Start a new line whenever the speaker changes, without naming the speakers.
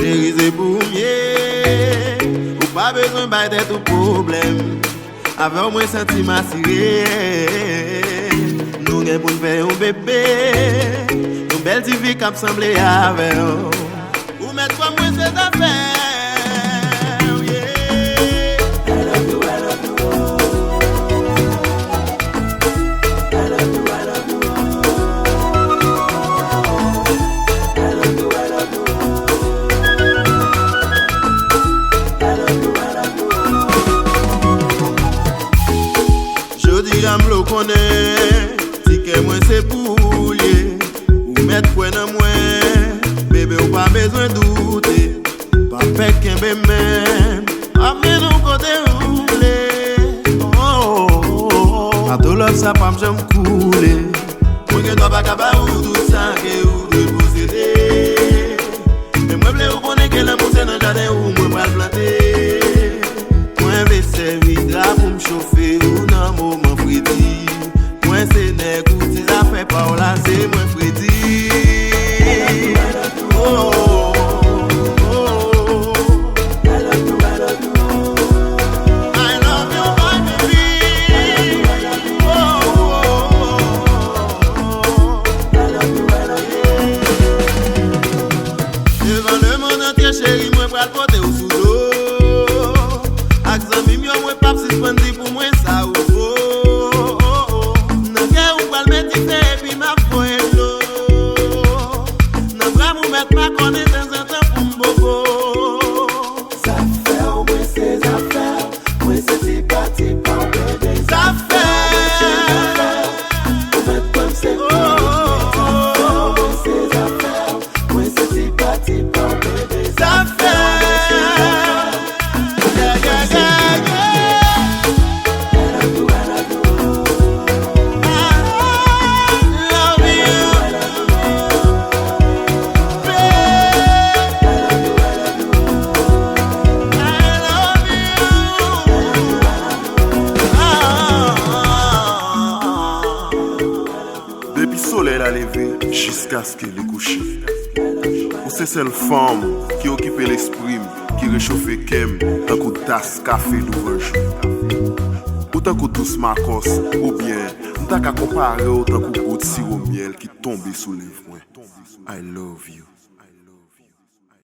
Chérie, c'est pour mieux. Ou pas besoin de tout problème. Avec au moins sentiment siré. Nous avons pour faire un bébé. Une belle TV qui a semblé avec vous. Ou mettre moi ces affaires. M'lo connaît, si que moi c'est pour lier, ou mettre point dans moi, bébé ou pas besoin douter, pas fait qu'un bébé même, amenez nous côté roulé, oh, oh, oh, à tout l'autre ça pas m'j'aime couler, moi que toi pas capable ou tout ça que ou de posséder, mais moi blé ou connaît que l'amour c'est dans jardin ou moi pas planter, moi vais servir là pour me chauffer ou dans moment. Moi c'est nègre, si ça fait pas là, c'est moi Freddy. Oh, oh, oh. I love you, my baby. Oh, oh, devant le monde entier, chérie, moi pral porter au sous l'eau. Ak zami mi yo moi pas suspendi pour moi ça ou ma connaissance pour m'bobo. Ça fait au moins ses affaires, moi c'est parti par bébé. Ça fait, on met comme c'est ses affaires, moi c'est parti par bébé. Ça fait, yeah, yeah, yeah, yeah.
Depuis le soleil a levé jusqu'à ce qu'il est couché. Ou c'est celle femme qui occupe l'esprit, qui réchauffe kem, tant que tasse café d'ouvre jour. Ou tant que douce Marcos, ou bien, tant qu'à comparer autant que goutte sirop miel qui tombe sous les foins. I love you.